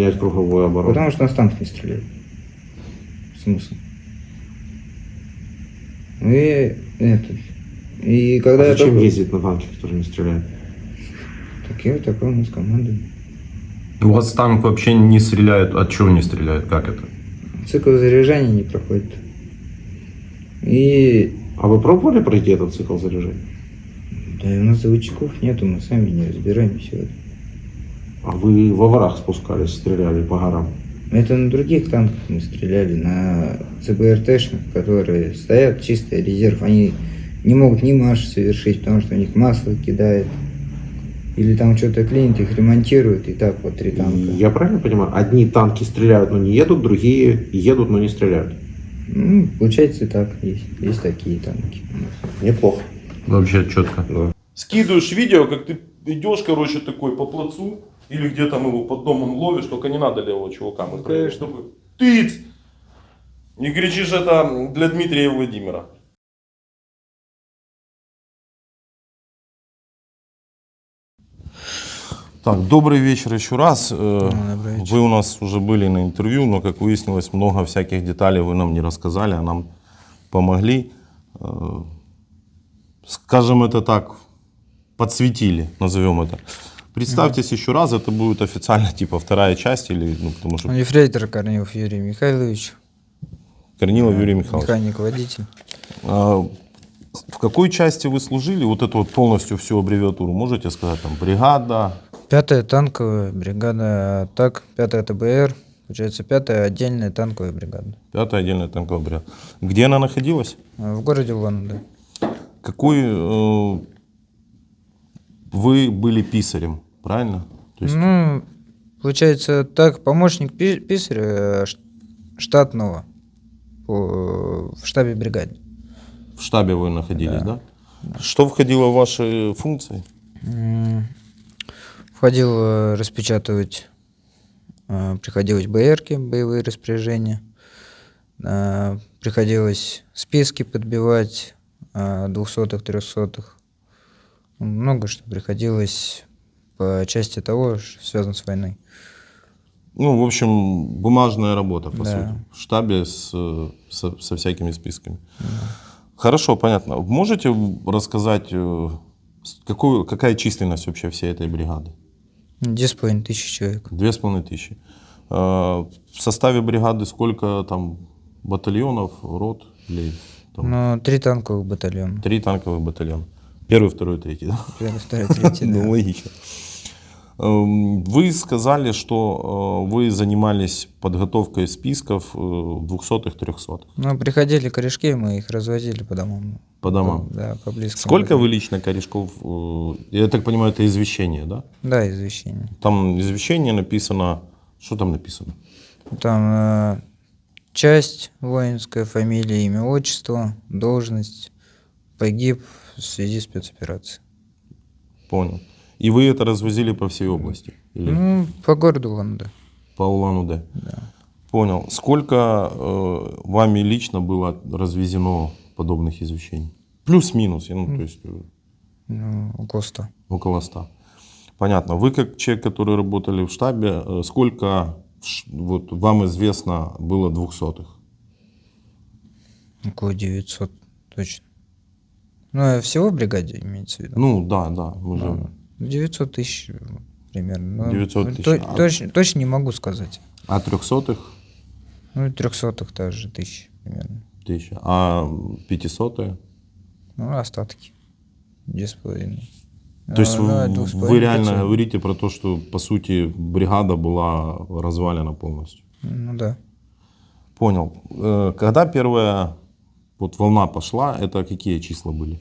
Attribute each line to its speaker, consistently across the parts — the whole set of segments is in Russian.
Speaker 1: менять круговой оборот?
Speaker 2: Потому что нас танк не стреляет. Смысл? И когда
Speaker 1: А зачем
Speaker 2: только...
Speaker 1: ездить на танке, который не стреляет?
Speaker 2: Такая у нас команда.
Speaker 3: У вас танк вообще не стреляет. От чего не стреляет? Как это?
Speaker 2: Цикл заряжания не проходит.
Speaker 1: А вы пробовали пройти этот цикл заряжания?
Speaker 2: Да и у нас заводчиков нету, мы сами не разбираемся в этом.
Speaker 1: А вы во ворах спускались, стреляли по горам?
Speaker 2: Это на других танках мы стреляли, на ЦБРТшных, которые стоят чистый резерв. Они не могут ни марш совершить, потому что у них масло кидает. Или там что-то клинит, их ремонтируют, и так вот 3 танка.
Speaker 1: Я правильно понимаю? Одни танки стреляют, но не едут, другие едут, но не стреляют.
Speaker 2: Ну, получается так, есть такие танки.
Speaker 1: Неплохо.
Speaker 3: Вообще четко.
Speaker 1: Да.
Speaker 4: Скидываешь видео, как ты идешь, короче, такой по плацу, или где там его под домом ловишь, только не надо левого чувака. Мы проверим, чтобы тыц! Не кричишь, это для Дмитрия и Владимира.
Speaker 3: Так, добрый вечер еще раз.
Speaker 2: Добрый вечер.
Speaker 3: Вы у нас уже были на интервью, но, как выяснилось, много всяких деталей вы нам не рассказали, а нам помогли. Скажем это так, подсветили, назовем это. Представьтесь еще раз, это будет официально типа 2-я часть, или, потому что
Speaker 2: Ефрейтор Корнилов Юрий Михайлович.
Speaker 3: Корнилов Юрий Михайлович.
Speaker 2: Механик-водитель.
Speaker 3: В какой части вы служили? Вот эту вот полностью всю аббревиатуру можете сказать? Там бригада?
Speaker 2: 5-я танковая бригада АТАК, 5-я ТБР, получается 5-я отдельная танковая бригада.
Speaker 3: 5-я отдельная танковая бригада. Где она находилась?
Speaker 2: В городе Улан-Удэ.
Speaker 3: Какой вы были писарем, правильно? То есть
Speaker 2: Ну, получается так, помощник писаря штатного в штабе бригады.
Speaker 3: в штабе вы находились, да? Что входило в ваши функции?
Speaker 2: Входил распечатывать, приходилось БРки, боевые распоряжения, приходилось списки подбивать 200-х, 300-х. Много что приходилось по части того, что связано с войной.
Speaker 3: Ну, в общем, бумажная работа, по
Speaker 2: Да.
Speaker 3: сути, в штабе со всякими списками. Хорошо, понятно. Можете рассказать, какая численность вообще всей этой бригады?
Speaker 2: 2500 человек.
Speaker 3: 2500. В составе бригады сколько там батальонов, рот? Или, там,
Speaker 2: Ну, 3 танковых батальона.
Speaker 3: 3 танковых батальона. 1-й, 2-й, 3-й, да?
Speaker 2: 1, 2, 3,
Speaker 3: Ну,
Speaker 2: да.
Speaker 3: логично. Вы сказали, что вы занимались подготовкой списков 200-х, 300-х.
Speaker 2: Ну, приходили корешки, мы их развозили по домам.
Speaker 3: По домам.
Speaker 2: Да, по близким.
Speaker 3: Сколько вы лично корешков? Я так понимаю, это извещение, да?
Speaker 2: Да, извещение.
Speaker 3: Там извещение написано. Что там написано?
Speaker 2: Там часть воинская, фамилия, имя, отчество, должность, погиб в связи с спецоперацией.
Speaker 3: Понял. И вы это развозили по всей области? Или
Speaker 2: Ну, по городу Улан-Удэ.
Speaker 3: по Улан-Удэ?
Speaker 2: Да.
Speaker 3: Понял. Сколько вами лично было развезено подобных извещений? Плюс-минус, то есть
Speaker 2: Ну, около 100.
Speaker 3: около 100. Понятно. Вы как человек, который работали в штабе, сколько вот вам известно было 200-х?
Speaker 2: Около 900 точно. Ну, всего в бригаде имеется в виду?
Speaker 3: Ну, да, мы же...
Speaker 2: 900 тысяч примерно.
Speaker 3: 900 тысяч.
Speaker 2: Точно не могу сказать.
Speaker 3: А 300-х?
Speaker 2: Ну, 300-х также тысяч примерно.
Speaker 3: 1000. А 500-е?
Speaker 2: Ну, остатки. 2,5.
Speaker 3: То есть
Speaker 2: Ну,
Speaker 3: вы реально говорите про то, что, по сути, бригада была развалена полностью?
Speaker 2: Ну, да.
Speaker 3: Понял. Когда первая вот волна пошла, это какие числа были?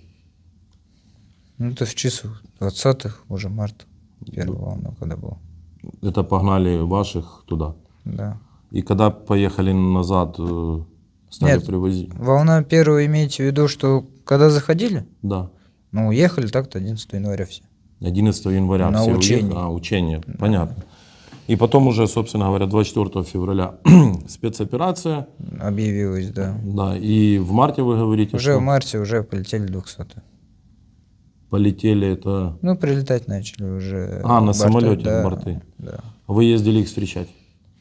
Speaker 2: Ну, это в числах 20-х, уже март. Первая волна, когда была.
Speaker 3: Это погнали ваших туда?
Speaker 2: Да.
Speaker 3: И когда поехали назад, стали
Speaker 2: Нет.
Speaker 3: привозить?
Speaker 2: Волна первая, имеете в виду, что когда заходили?
Speaker 3: Да.
Speaker 2: Ну, уехали так-то 11 января все.
Speaker 3: 11 января
Speaker 2: На
Speaker 3: все
Speaker 2: учение.
Speaker 3: уехали. Учение, понятно. И потом уже, собственно говоря, 24 февраля спецоперация.
Speaker 2: Объявилось, да.
Speaker 3: Да, и в марте вы говорите,
Speaker 2: Уже
Speaker 3: что
Speaker 2: в марте уже полетели 200.
Speaker 3: полетели это...
Speaker 2: Ну, прилетать начали уже.
Speaker 3: на
Speaker 2: борты,
Speaker 3: самолете
Speaker 2: да,
Speaker 3: борты.
Speaker 2: Да.
Speaker 3: Вы ездили их встречать?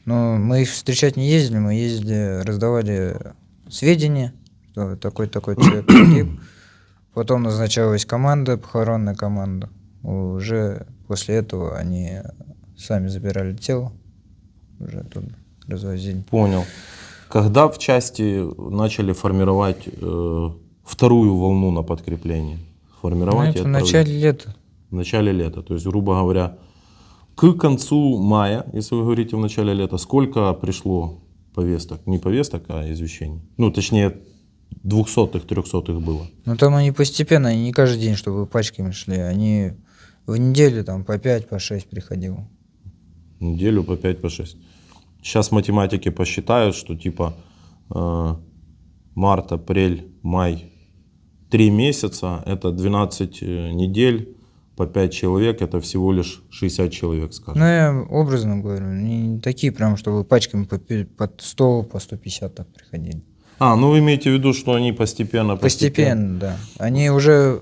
Speaker 2: Но мы их встречать не ездили, мы ездили, раздавали сведения, что такой-такой человек погиб. Потом назначалась команда, похоронная команда. Уже после этого они сами забирали тело, уже оттуда развозили.
Speaker 3: Понял. Когда в части начали формировать вторую волну на подкрепление?
Speaker 2: Ну,
Speaker 3: Формировать и
Speaker 2: это в
Speaker 3: отправлять?
Speaker 2: начале лета.
Speaker 3: В начале лета. То есть, грубо говоря, к концу мая, если вы говорите в начале лета, сколько пришло повесток? Не повесток, а извещений. Ну, точнее, 200-х, 300-х было.
Speaker 2: Но там они постепенно, они не каждый день, чтобы пачками шли. Они в неделю там по 5, по 6 приходило.
Speaker 3: Неделю по 5, по 6. Сейчас математики посчитают, что типа март, апрель, май, 3 месяца, это 12 недель, по 5 человек, это всего лишь 60 человек, скажем.
Speaker 2: Ну, я образно говорю, не такие прям, чтобы пачками по 100, по 150 так приходили.
Speaker 3: А, ну вы имеете в виду, что они постепенно...
Speaker 2: Постепенно, да. Они уже,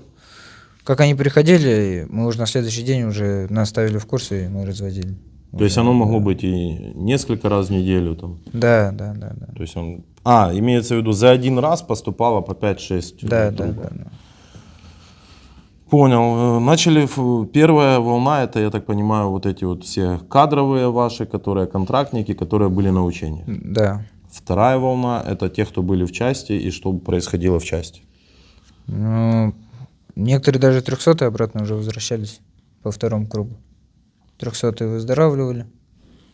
Speaker 2: как они приходили, мы уже на следующий день уже нас ставили в курс, и мы разводили.
Speaker 3: То есть оно могло быть и несколько раз в неделю там.
Speaker 2: Да.
Speaker 3: То есть он... А, имеется в виду, за один раз поступало по 5-6
Speaker 2: Да.
Speaker 3: трупов. Понял. Начали, первая волна, это, я так понимаю, вот эти вот все кадровые ваши, которые контрактники, которые были на учениях.
Speaker 2: Да.
Speaker 3: Вторая волна, это те, кто были в части и что происходило в части.
Speaker 2: Ну, некоторые даже 300-е обратно уже возвращались по второму кругу. 300-е выздоравливали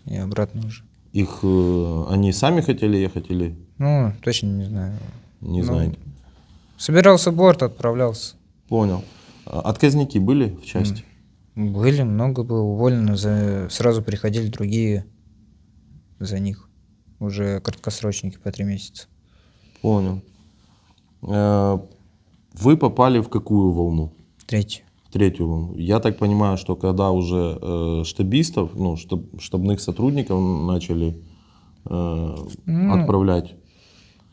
Speaker 2: и обратно уже.
Speaker 3: Их, они сами хотели ехать или
Speaker 2: Ну, точно не знаю.
Speaker 3: не
Speaker 2: Ну,
Speaker 3: знаете?
Speaker 2: Собирался борт, отправлялся.
Speaker 3: Понял. Отказники были в части?
Speaker 2: Были, много было уволено, сразу приходили другие за них. Уже краткосрочники по 3 месяца.
Speaker 3: Понял. Вы попали в какую волну?
Speaker 2: 3.
Speaker 3: В третью волну. Я так понимаю, что когда уже штабистов, ну, штабных сотрудников начали отправлять.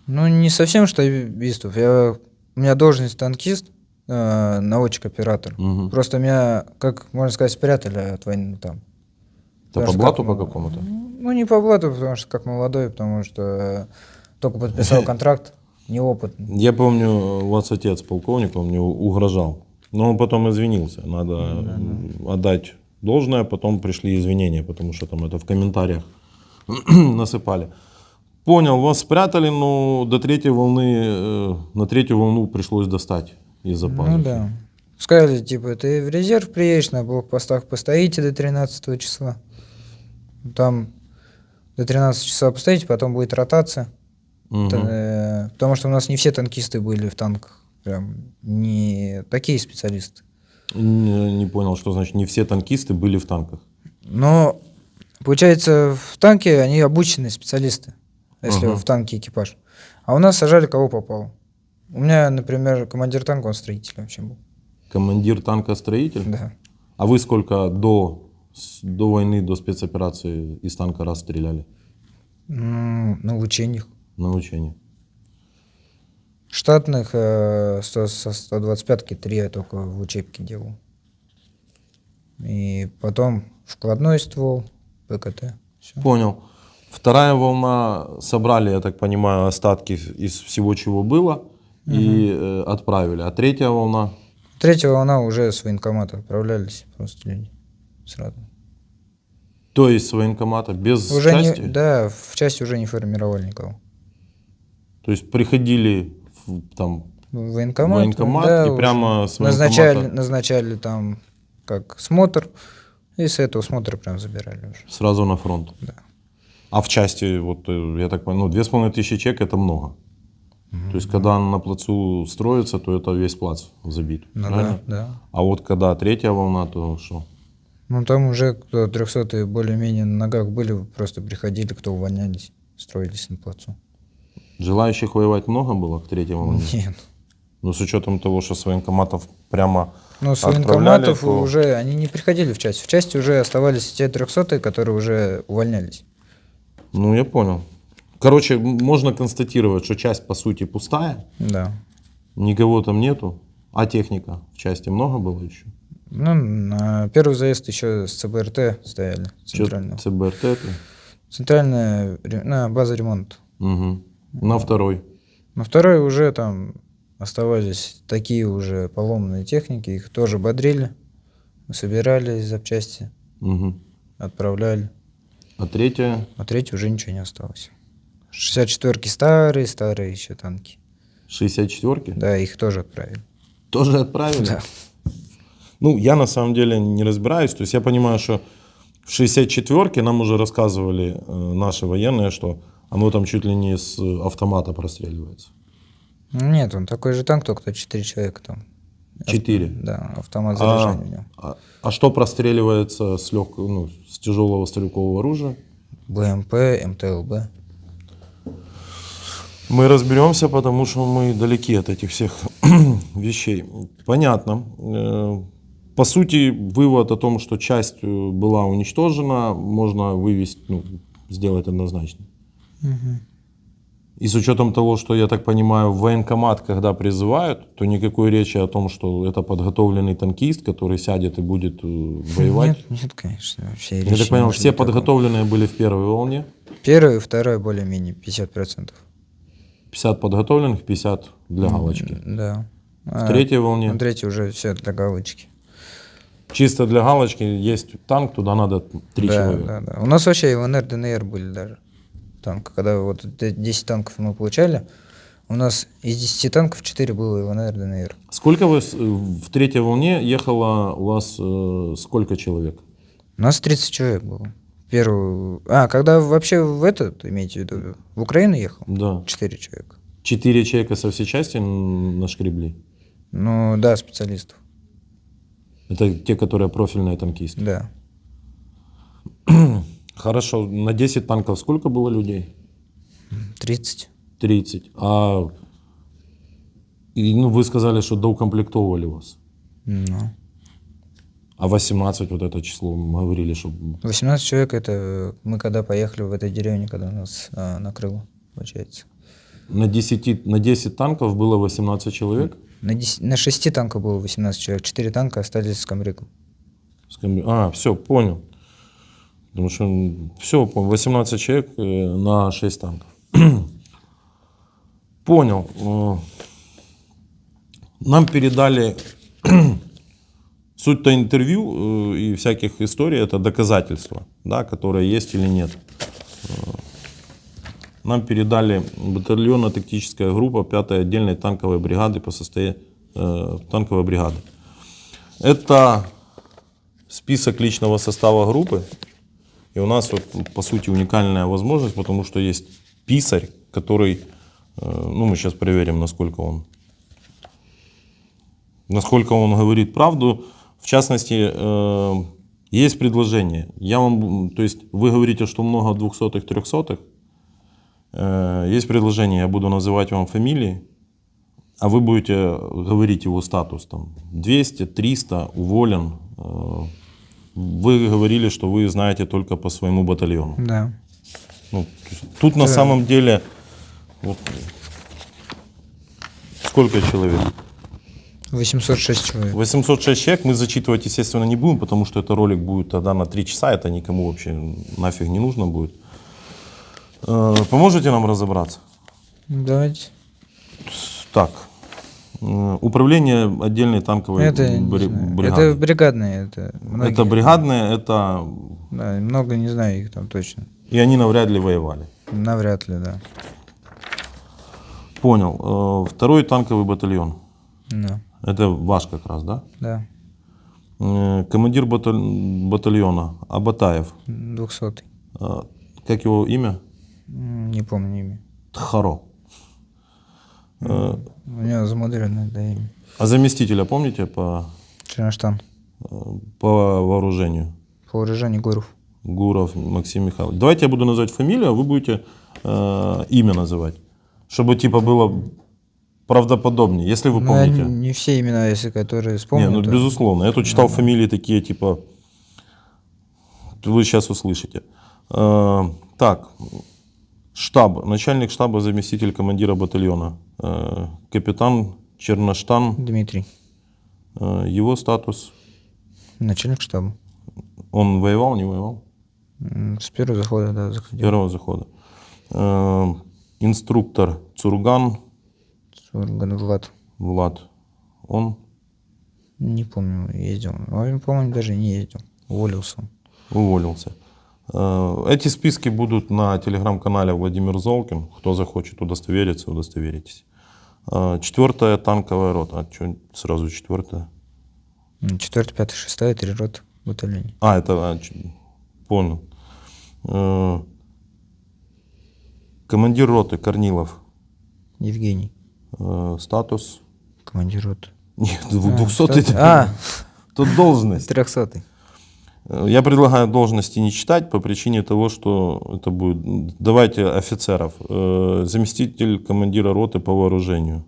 Speaker 2: Ну, не совсем штабистов. У меня должность танкист, наводчик-оператор.
Speaker 3: Мгм.
Speaker 2: Просто меня, как можно сказать, спрятали от войны там.
Speaker 3: Это
Speaker 2: Потому
Speaker 3: по
Speaker 2: что
Speaker 3: блату
Speaker 2: как,
Speaker 3: по какому-то?
Speaker 2: Ну, не по блату, потому что как молодой, потому что только подписал контракт, неопытный.
Speaker 3: Я помню, у вас отец полковник, он мне угрожал. Но он потом извинился. Надо отдать должное, потом пришли извинения, потому что там это в комментариях насыпали. Понял, вас спрятали, но до третьей волны, на третью волну пришлось достать из-за пазухи.
Speaker 2: Ну да. Сказали, типа, ты в резерв приедешь, на блокпостах постоите до 13 числа. Там до 13 числа постоите, потом будет ротация.
Speaker 3: Мгм.
Speaker 2: Потому что у нас не все танкисты были в танках. Прям не такие специалисты.
Speaker 3: Не понял, что значит не все танкисты были в танках.
Speaker 2: Но, получается, в танке они обученные специалисты, если
Speaker 3: Ага.
Speaker 2: в танке экипаж. А у нас сажали кого попало. У меня, например, командир танка, он строитель вообще был.
Speaker 3: Командир танка-строитель?
Speaker 2: Да.
Speaker 3: А вы сколько до войны, до спецоперации из танка раз стреляли
Speaker 2: На учениях.
Speaker 3: на учении?
Speaker 2: Штатных со 125-ки 3 я только в учебке делал. И потом вкладной ствол, ПКТ. Все.
Speaker 3: Понял. Вторая волна собрали, я так понимаю, остатки из всего, чего было, и отправили. А третья волна?
Speaker 2: 3-я волна уже с военкомата отправлялись просто люди сразу.
Speaker 3: То есть с военкомата, без
Speaker 2: Уже
Speaker 3: части?
Speaker 2: да, в части уже не формировали никого.
Speaker 3: То есть приходили там
Speaker 2: Военкомат,
Speaker 3: военкомат и
Speaker 2: уже
Speaker 3: прямо с
Speaker 2: назначали,
Speaker 3: военкомата
Speaker 2: назначали там как смотр, и с этого смотра прям забирали уже.
Speaker 3: сразу на фронт?
Speaker 2: Да.
Speaker 3: А в части, вот я так понимаю, 2500 человек это много. То есть когда на плацу строится, то это весь плац забит.
Speaker 2: Ну
Speaker 3: правильно?
Speaker 2: да.
Speaker 3: А вот когда третья волна, то что?
Speaker 2: Ну там уже кто 300-е более-менее на ногах были, просто приходили, кто увольнялись, строились на плацу.
Speaker 3: Желающих воевать много было к третьей волне?
Speaker 2: Нет.
Speaker 3: Ну, с учетом того, что с военкоматов прямо
Speaker 2: Ну, с
Speaker 3: отправляли,
Speaker 2: военкоматов
Speaker 3: то-
Speaker 2: уже, они не приходили в часть. В части уже оставались те 300-е, которые уже увольнялись.
Speaker 3: Ну, я понял. Короче, можно констатировать, что часть, по сути, пустая,
Speaker 2: Да.
Speaker 3: никого там нету, а техника в части много было еще?
Speaker 2: Ну, на первый заезд еще с ЦБРТ стояли,
Speaker 3: Чё
Speaker 2: центрального.
Speaker 3: ЦБРТ? -то?
Speaker 2: Центральная база ремонта.
Speaker 3: Угу. На второй.
Speaker 2: На второй уже там оставались такие уже поломанные техники, их тоже бодрили, собирали запчасти,
Speaker 3: Угу.
Speaker 2: отправляли.
Speaker 3: А третья?
Speaker 2: А третий уже ничего не осталось. 64-ки старые еще танки.
Speaker 3: 64-ки?
Speaker 2: Да, их тоже отправили.
Speaker 3: Тоже отправили?
Speaker 2: Да.
Speaker 3: Ну, я на самом деле не разбираюсь. То есть я понимаю, что в 64-ке нам уже рассказывали наши военные, что оно там чуть ли не с автомата простреливается.
Speaker 2: Нет, он такой же танк, только 4 человека там.
Speaker 3: 4?
Speaker 2: Да, автомат заряжания у него.
Speaker 3: А что простреливается с с тяжелого стрелкового оружия?
Speaker 2: БМП, МТЛБ.
Speaker 3: Мы разберемся, потому что мы далеки от этих всех вещей. Понятно. По сути, вывод о том, что часть была уничтожена, можно вывести, сделать однозначно.
Speaker 2: Угу.
Speaker 3: И с учетом того, что, я так понимаю, в военкомат, когда призывают, то никакой речи о том, что это подготовленный танкист, который сядет и будет воевать.
Speaker 2: Нет, конечно. Все
Speaker 3: Я
Speaker 2: речи
Speaker 3: так понял,
Speaker 2: не
Speaker 3: все
Speaker 2: шли о таком.
Speaker 3: подготовленные были в первой волне.
Speaker 2: Первый и второй более-менее 50%.
Speaker 3: 50 подготовленных, 50 для галочки.
Speaker 2: Да.
Speaker 3: В третьей волне
Speaker 2: На третьей уже все для галочки.
Speaker 3: чисто для галочки есть танк, туда надо 3
Speaker 2: Да,
Speaker 3: человека.
Speaker 2: да. У нас вообще и ЛНР, ДНР были даже танки. Когда вот 10 танков мы получали, у нас из 10 танков 4 было ЛНР, ДНР.
Speaker 3: Сколько вы в третьей волне ехало у вас, сколько человек?
Speaker 2: У нас 30 человек было. Первую... когда вообще в этот, имеете в виду, в Украину ехал?
Speaker 3: Да.
Speaker 2: 4 человека.
Speaker 3: 4 человека со всей части нашкребли?
Speaker 2: Ну да, специалистов.
Speaker 3: Это те, которые профильные танкисты?
Speaker 2: Да.
Speaker 3: Хорошо. На 10 танков сколько было людей?
Speaker 2: 30.
Speaker 3: 30. Вы сказали, что доукомплектовывали вас.
Speaker 2: Ну.
Speaker 3: А 18, вот это число, мы говорили, что...
Speaker 2: 18 человек, это мы когда поехали в этой деревне, когда нас накрыло, получается.
Speaker 3: На 10 танков было 18 человек?
Speaker 2: На 6 танков было 18 человек, 4 танка остались с комбригом.
Speaker 3: Все, понял. Потому что все, 18 человек на 6 танков. Понял. Нам передали суть-то интервью и всяких историй, это доказательства, да, которые есть или нет. Нам передали батальонно-тактическая группа 5-й отдельной танковой бригады по состоянию танковой бригады. Это список личного состава группы. И у нас, по сути, уникальная возможность, потому что есть писарь, который, мы сейчас проверим, насколько он говорит правду. В частности, есть предложение. То есть вы говорите, что много 200-х, 300-х. Есть предложение, я буду называть вам фамилии, а вы будете говорить его статус. Там, 200, 300, уволен. Вы говорили, что вы знаете только по своему батальону.
Speaker 2: Да.
Speaker 3: Тут на самом деле сколько человек?
Speaker 2: 806 человек.
Speaker 3: 806 человек. Мы зачитывать, естественно, не будем, потому что это ролик будет тогда на 3 часа. Это никому вообще нафиг не нужно будет. Поможете нам разобраться?
Speaker 2: Давайте.
Speaker 3: Так. Управление отдельной танковой бригады.
Speaker 2: Это бригадные.
Speaker 3: Это бригадные, это...
Speaker 2: Да, много не знаю их там точно.
Speaker 3: И они навряд ли воевали.
Speaker 2: Навряд ли, да.
Speaker 3: Понял. 2-й танковый батальон.
Speaker 2: Да.
Speaker 3: Это ваш как раз, да?
Speaker 2: Да.
Speaker 3: Командир батальона Абатаев.
Speaker 2: 200-й.
Speaker 3: Как его имя?
Speaker 2: Не помню имя.
Speaker 3: Тхаро.
Speaker 2: У него замудренное имя.
Speaker 3: А заместителя помните по
Speaker 2: Черноштан.
Speaker 3: вооружению?
Speaker 2: По вооружению Гуров.
Speaker 3: Гуров Максим Михайлович. Давайте я буду называть фамилию, а вы будете имя называть. Чтобы типа было правдоподобнее, если вы помните.
Speaker 2: Не все имена, если которые вспомню.
Speaker 3: Не, безусловно. Я тут читал фамилии такие, типа, вы сейчас услышите. Так, штаб, начальник штаба, заместитель командира батальона, капитан Черноштан.
Speaker 2: Дмитрий.
Speaker 3: Его статус?
Speaker 2: Начальник штаба.
Speaker 3: Он воевал, не воевал?
Speaker 2: С первого захода, да, заходил.
Speaker 3: Первого захода. Инструктор Цурган
Speaker 2: Сурган Влад.
Speaker 3: Влад. Он
Speaker 2: Не помню, ездил. Он, по-моему, даже не ездил. Уволился он.
Speaker 3: уволился. Эти списки будут на телеграм-канале Владимир Золкин. Кто захочет удостовериться, удостоверитесь. 4-я танковая рота. А что сразу 4-я?
Speaker 2: 4, 5, 6, 3 роты в батальоне.
Speaker 3: Понял. Командир роты Корнилов.
Speaker 2: Евгений.
Speaker 3: Статус.
Speaker 2: Командир роты.
Speaker 3: Нет, 200-й.
Speaker 2: А,
Speaker 3: Тут должность.
Speaker 2: 300-й.
Speaker 3: Я предлагаю должности не читать по причине того, что это будет... Давайте офицеров. Заместитель командира роты по вооружению.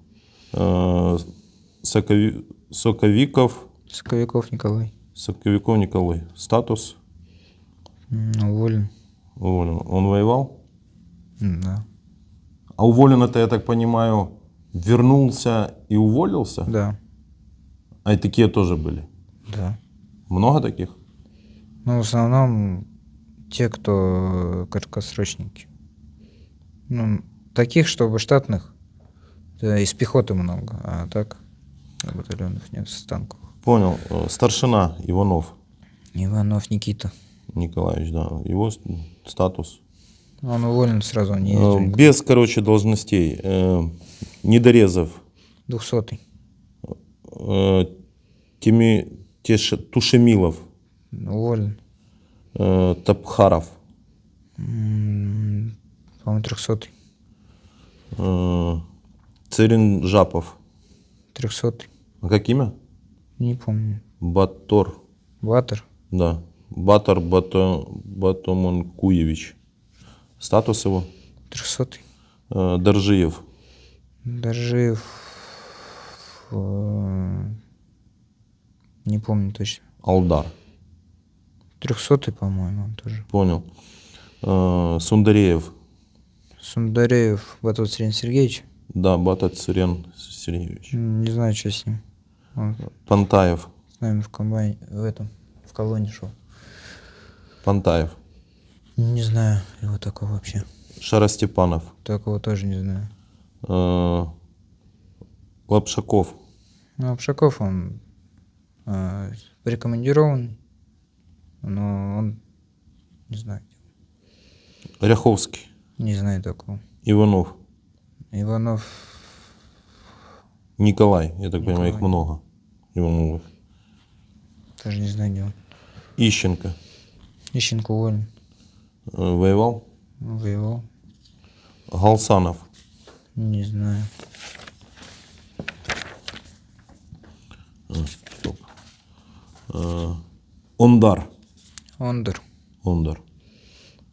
Speaker 3: Соковиков.
Speaker 2: Соковиков Николай.
Speaker 3: Соковиков Николай. Статус.
Speaker 2: Уволен.
Speaker 3: Уволен. Он воевал?
Speaker 2: Да.
Speaker 3: А уволен это, я так понимаю, вернулся и уволился?
Speaker 2: Да.
Speaker 3: А и такие тоже были?
Speaker 2: Да.
Speaker 3: Много таких?
Speaker 2: Ну, в основном те, кто краткосрочники. Ну, таких, чтобы штатных, да, из пехоты много, а так батальонов нет, с танков.
Speaker 3: Понял. Старшина Иванов
Speaker 2: Иванов Никита.
Speaker 3: Николаевич, да. Его статус.
Speaker 2: Он уволен сразу, он не ездил.
Speaker 3: Без, короче, должностей. Недорезов.
Speaker 2: 200-й.
Speaker 3: Тушемилов.
Speaker 2: Уволен.
Speaker 3: Тапхаров.
Speaker 2: По-моему, 300-й.
Speaker 3: Церинжапов.
Speaker 2: 300-й.
Speaker 3: А как имя?
Speaker 2: Не помню.
Speaker 3: Батор.
Speaker 2: Батор.
Speaker 3: Да. Батор Батоманкуевич. Статус его?
Speaker 2: 300-й.
Speaker 3: Доржиев.
Speaker 2: Доржиев. Не помню точно.
Speaker 3: Алдар.
Speaker 2: 300-й, по-моему, он тоже.
Speaker 3: Понял. Сундареев.
Speaker 2: Сундареев Батут Сергей Сергеевич.
Speaker 3: Да, Батат Сирен Сергеевич.
Speaker 2: Не знаю, что с ним. Он
Speaker 3: Пантаев.
Speaker 2: с нами в комбайне, в колонне шел.
Speaker 3: Пантаев.
Speaker 2: Не знаю его такого вообще.
Speaker 3: Шаростепанов.
Speaker 2: Такого тоже не знаю.
Speaker 3: Лапшаков.
Speaker 2: Ну, Обшаков, он прикомандированный, но он не знаю.
Speaker 3: Ряховский.
Speaker 2: Не знаю такого.
Speaker 3: Иванов.
Speaker 2: Иванов.
Speaker 3: Николай. Я так понимаю, их
Speaker 2: Николай.
Speaker 3: много. Ивановых.
Speaker 2: Тоже не знаю, где он.
Speaker 3: Ищенко.
Speaker 2: Ищенко уволен.
Speaker 3: Воевал.
Speaker 2: Воевал.
Speaker 3: Галсанов.
Speaker 2: Не знаю.
Speaker 3: Стоп. Ондар.
Speaker 2: Ондер.
Speaker 3: Ондар.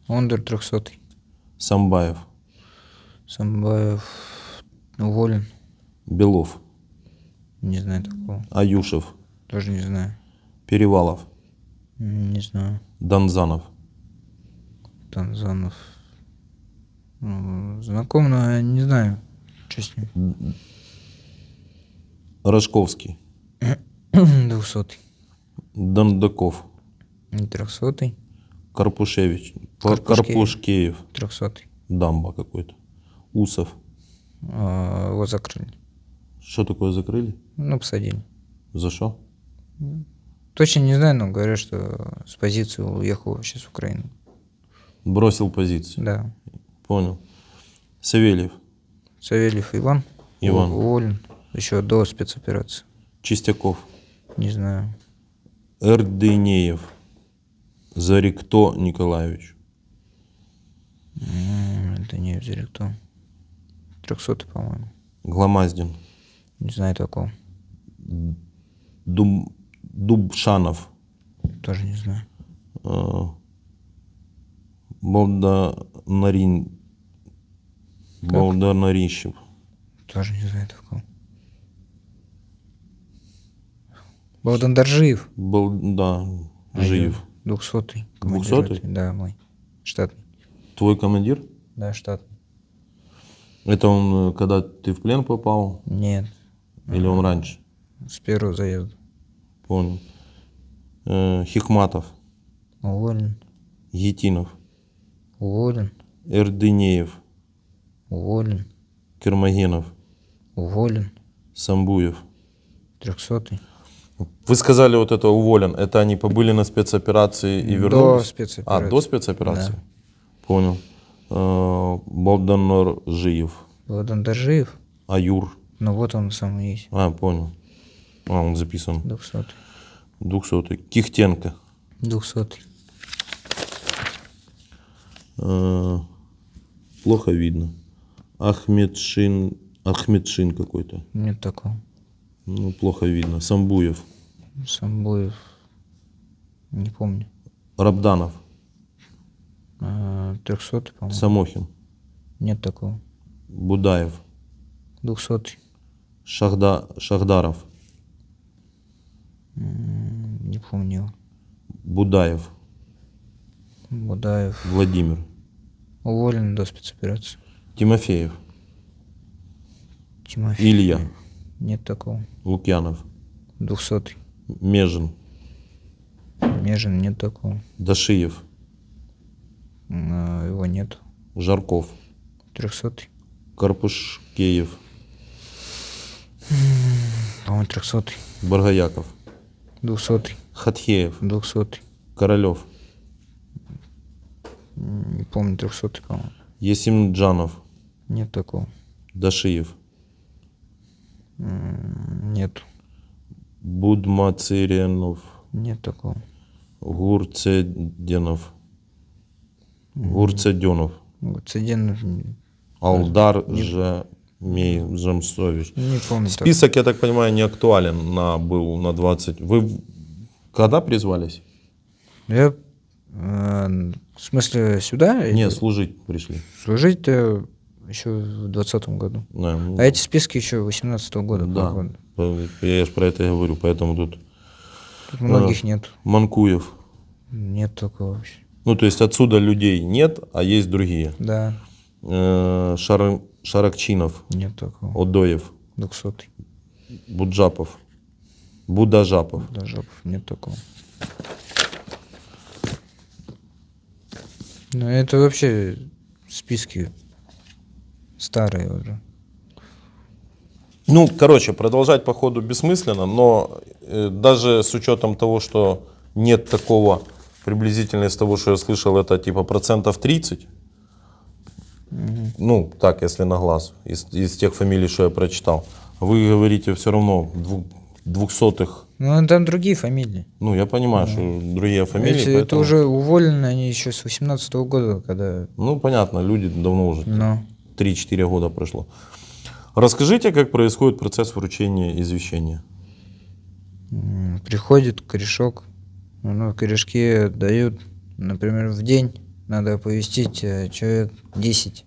Speaker 2: Ондер 300-й.
Speaker 3: Самбаев.
Speaker 2: Самбаев уволен.
Speaker 3: Белов.
Speaker 2: Не знаю такого.
Speaker 3: Аюшев.
Speaker 2: Тоже не знаю.
Speaker 3: Перевалов.
Speaker 2: Не знаю.
Speaker 3: Донзанов.
Speaker 2: Танзанов. Ну, знаком, но я не знаю, что с ним.
Speaker 3: Рожковский.
Speaker 2: 200-й.
Speaker 3: Дондаков.
Speaker 2: 300-й.
Speaker 3: Карпушевич.
Speaker 2: Карпушкеев.
Speaker 3: Карпушкеев.
Speaker 2: 300-й.
Speaker 3: Дамба какой-то. Усов.
Speaker 2: Его закрыли.
Speaker 3: Что такое закрыли?
Speaker 2: Ну, посадили.
Speaker 3: За что?
Speaker 2: Точно не знаю, но говорят, что с позиции уехал сейчас в Украину.
Speaker 3: Бросил позицию.
Speaker 2: Да.
Speaker 3: Понял. Савельев.
Speaker 2: Савельев Иван.
Speaker 3: Иван.
Speaker 2: Уволен. Еще до спецоперации.
Speaker 3: Чистяков.
Speaker 2: Не знаю.
Speaker 3: Эрдынеев. Зарикто Николаевич.
Speaker 2: Это не директор. 300-й, по-моему.
Speaker 3: Гломаздин.
Speaker 2: Не знаю такого.
Speaker 3: Дубшанов.
Speaker 2: Тоже не знаю.
Speaker 3: Болданарищев.
Speaker 2: Тоже не знаю такого. Богдан Доржиев.
Speaker 3: Да, Жиев.
Speaker 2: 200-й.
Speaker 3: 200-й?
Speaker 2: Да, мой. Штатный.
Speaker 3: Твой командир?
Speaker 2: Да, штатный.
Speaker 3: Это он, когда ты в плен попал?
Speaker 2: Нет.
Speaker 3: Или он раньше?
Speaker 2: С первого заезда.
Speaker 3: Понял. Хикматов.
Speaker 2: Уволен.
Speaker 3: Гетинов,
Speaker 2: Уволен.
Speaker 3: Эрдынеев,
Speaker 2: Уволен.
Speaker 3: Кермогенов,
Speaker 2: Уволен.
Speaker 3: Самбуев.
Speaker 2: 300-й.
Speaker 3: Вы сказали вот это уволен. Это они побыли на спецоперации и
Speaker 2: До
Speaker 3: вернулись?
Speaker 2: спецоперации.
Speaker 3: А, до спецоперации?
Speaker 2: Да.
Speaker 3: Понял. Болданор Жиев.
Speaker 2: Владан Доржиев.
Speaker 3: Аюр.
Speaker 2: Ну вот он сам и есть.
Speaker 3: А, понял. А, он записан.
Speaker 2: 200-й.
Speaker 3: 200-й. Кихтенко.
Speaker 2: 200-й.
Speaker 3: Плохо видно. Ахмедшин какой-то.
Speaker 2: Нет такого.
Speaker 3: Ну, плохо видно. Самбуев.
Speaker 2: Самбуев. Не помню.
Speaker 3: Рабданов.
Speaker 2: 300-й, по-моему.
Speaker 3: Самохин.
Speaker 2: Нет такого.
Speaker 3: Будаев.
Speaker 2: 200-й.
Speaker 3: Шахдаров.
Speaker 2: Не помню.
Speaker 3: Будаев.
Speaker 2: Будаев.
Speaker 3: Владимир.
Speaker 2: Уволен до спецоперации.
Speaker 3: Тимофеев.
Speaker 2: Тимофей.
Speaker 3: Илья.
Speaker 2: Нет такого.
Speaker 3: Лукьянов.
Speaker 2: 200-й.
Speaker 3: Межин.
Speaker 2: Межин. Нет такого.
Speaker 3: Дашиев.
Speaker 2: Его нет.
Speaker 3: Жарков.
Speaker 2: 300-й.
Speaker 3: Карпушкеев.
Speaker 2: По-моему, 300-й.
Speaker 3: Баргаяков.
Speaker 2: 200-й.
Speaker 3: Хатхеев.
Speaker 2: 200-й.
Speaker 3: Королев.
Speaker 2: Не помню, 300-й, по-моему.
Speaker 3: Есимджанов.
Speaker 2: Нет такого.
Speaker 3: Дашиев.
Speaker 2: Нет.
Speaker 3: Будмациренов.
Speaker 2: Нет такого.
Speaker 3: Гурцеденов.
Speaker 2: Цеденов.
Speaker 3: Алдар Жамсович.
Speaker 2: Не помню.
Speaker 3: Список, я так понимаю, не актуален был на 20. Вы когда призвались?
Speaker 2: Я, в смысле, сюда? или
Speaker 3: Нет, служить пришли.
Speaker 2: Служить-то еще в 2020 году.
Speaker 3: Да, ну,
Speaker 2: А эти списки еще 2018 года.
Speaker 3: да, я же про это и говорю, поэтому тут
Speaker 2: Тут многих нет.
Speaker 3: Манкуев.
Speaker 2: Нет такого вообще.
Speaker 3: Ну, то есть отсюда людей нет, а есть другие.
Speaker 2: Да,
Speaker 3: Шаракчинов,
Speaker 2: нет такого.
Speaker 3: Одоев,
Speaker 2: 200-й.
Speaker 3: Буджапов, Будажапов.
Speaker 2: Даже нет такого. Ну, это вообще списки старые уже.
Speaker 3: Ну, короче, продолжать по ходу бессмысленно, но даже с учетом того, что нет такого, приблизительно из того, что я слышал, это типа процентов 30. Ну, так, если на глаз, из тех фамилий, что я прочитал. Вы говорите все равно 200-х.
Speaker 2: Ну, там другие фамилии.
Speaker 3: Ну, я понимаю, что другие фамилии.
Speaker 2: Это
Speaker 3: поэтому...
Speaker 2: уже уволены они еще с 18 года, когда...
Speaker 3: Ну, понятно, люди давно уже.
Speaker 2: Ну,
Speaker 3: 3-4 года прошло. Расскажите, как происходит процесс вручения извещения.
Speaker 2: приходит корешок, ну, корешки дают, например, в день надо оповестить человек 10.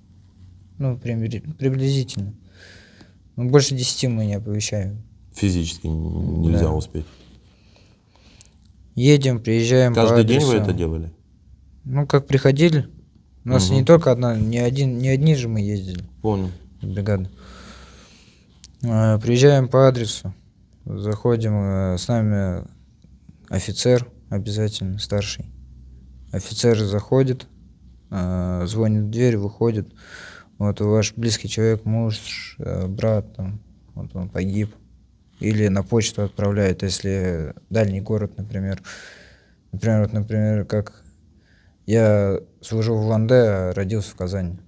Speaker 2: Ну, приблизительно. Ну, больше 10 мы не оповещаем.
Speaker 3: Физически нельзя
Speaker 2: Да.
Speaker 3: успеть.
Speaker 2: Едем, приезжаем по
Speaker 3: Каждый день вы
Speaker 2: адресу.
Speaker 3: это делали?
Speaker 2: Ну, как приходили. У нас
Speaker 3: Мгм.
Speaker 2: не только одна, не одни же мы ездили,
Speaker 3: Понял.
Speaker 2: бригада. Приезжаем по адресу, заходим, с нами офицер обязательно, старший. Офицер заходит, звонит в дверь, выходит. Вот ваш близкий человек, муж, брат, там, вот он погиб. Или на почту отправляет, если дальний город, например. Например, как я служу в Улан-Удэ, а родился в Казани.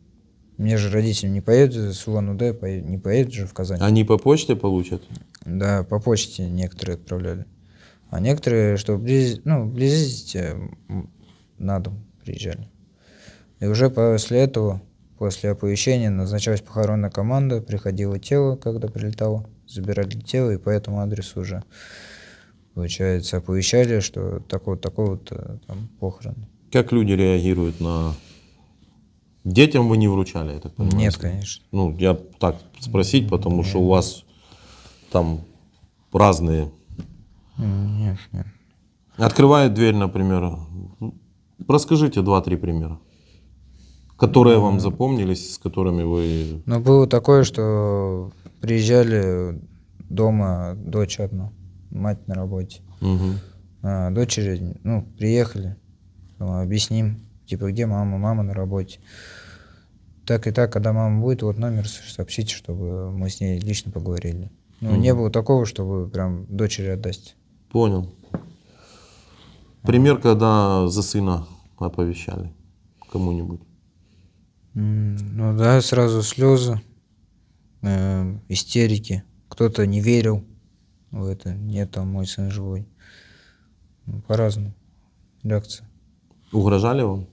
Speaker 2: Мне же родители не поедут с Улан-Удэ, не поедут же в Казань.
Speaker 3: Они по почте получат?
Speaker 2: Да, по почте некоторые отправляли. А некоторые, что близить на дом приезжали. И уже после этого, после оповещения, назначалась похоронная команда, приходило тело, когда прилетало, забирали тело, и по этому адресу уже, получается, оповещали, что такого-то там похороны.
Speaker 3: Как люди реагируют на... Детям вы не вручали, я так понимаю?
Speaker 2: Нет, конечно.
Speaker 3: Ну, я так спросить, потому что у вас там разные.
Speaker 2: Нет.
Speaker 3: Открывает дверь, например. Расскажите 2-3 примера, которые вам запомнились, с которыми вы...
Speaker 2: Но было такое, что приезжали дома дочь одну, мать на работе.
Speaker 3: Мгм.
Speaker 2: Дочери, приехали, объясним, типа, где мама, мама на работе. Так и так, когда мама будет, вот номер сообщите, чтобы мы с ней лично поговорили. Ну, не было такого, чтобы прям дочери отдать.
Speaker 3: Понял. Пример, когда за сына оповещали кому-нибудь.
Speaker 2: Ну да, сразу слезы, истерики. Кто-то не верил в это. Нет, там мой сын живой. Ну, по-разному. Реакция.
Speaker 3: Угрожали вам?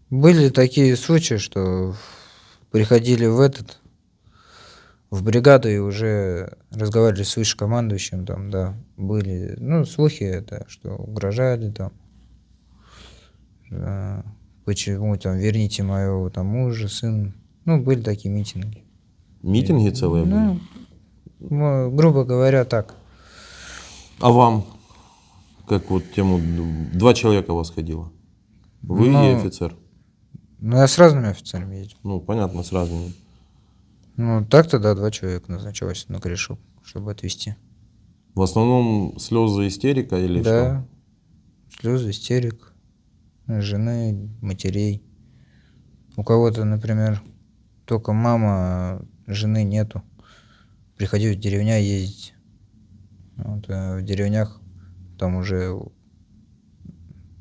Speaker 2: Были такие случаи, что приходили в бригаду и уже разговаривали с вышекомандующим, там, да, были, ну, слухи это, что угрожали там, почему там верните моего там мужа, сына, ну, были такие митинги.
Speaker 3: Митинги целые были?
Speaker 2: Ну, грубо говоря, так.
Speaker 3: А вам? Как вот тему, 2 человека у вас ходило? Вы и
Speaker 2: Ну,
Speaker 3: офицер?
Speaker 2: Ну, я с разными офицерами ездил.
Speaker 3: Ну, понятно, с разными.
Speaker 2: Ну, так-то, да, 2 человека назначалось на крышу, чтобы отвезти.
Speaker 3: В основном слезы, истерика или
Speaker 2: Да, слезы, истерик, жены, матерей. У кого-то, например, только мама, а жены нету. Приходил в деревня ездить. Вот, а в деревнях там уже,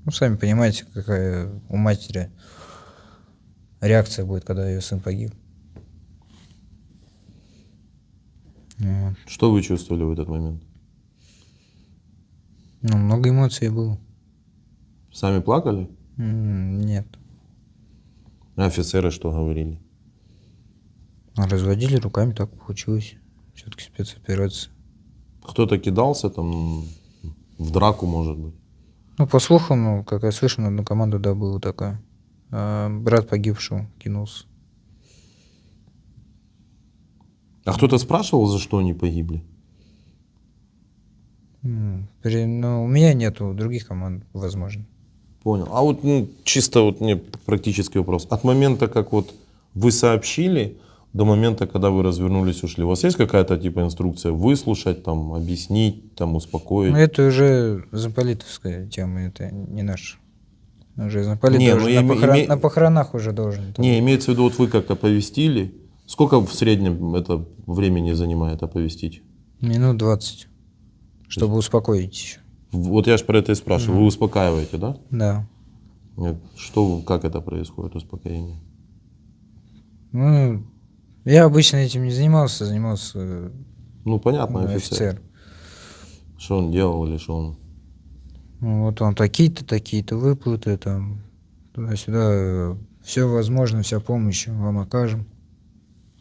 Speaker 2: ну, сами понимаете, какая у матери реакция будет, когда ее сын погиб. Вот.
Speaker 3: что? Что вы чувствовали в этот момент?
Speaker 2: Ну, много эмоций было.
Speaker 3: Сами плакали?
Speaker 2: Нет.
Speaker 3: А офицеры что говорили?
Speaker 2: Разводили руками, так получилось. Все-таки спецоперация.
Speaker 3: Кто-то кидался там в драку, может быть?
Speaker 2: Ну, по слухам, ну, как я слышал, на одну команду, да, была такая. Брат погибшего кинулся.
Speaker 3: А кто-то спрашивал, за что они погибли?
Speaker 2: Ну, у меня нету других команд, возможно.
Speaker 3: Понял. А вот чисто вот мне практический вопрос. От момента, как вот вы сообщили, до момента, когда вы развернулись, ушли, у вас есть какая-то типа инструкция выслушать, там, объяснить, там, успокоить?
Speaker 2: Ну, это уже замполитовская тема, это не наша. Уже замполит
Speaker 3: Не,
Speaker 2: должен
Speaker 3: ну,
Speaker 2: на похоронах уже должен. там.
Speaker 3: Не, имеется в виду, вот вы как оповестили. Сколько в среднем это времени занимает оповестить?
Speaker 2: Минут 20, чтобы успокоить еще.
Speaker 3: Вот я же про это и спрашиваю. Вы успокаиваете, да?
Speaker 2: Да.
Speaker 3: Нет. Как это происходит, успокоение?
Speaker 2: Ну, я обычно этим не занимался
Speaker 3: Ну, понятно, офицер.
Speaker 2: офицер.
Speaker 3: Что он делал или что он...
Speaker 2: Ну, вот он такие-то выплаты, там, туда-сюда, все возможно, вся помощь вам окажем.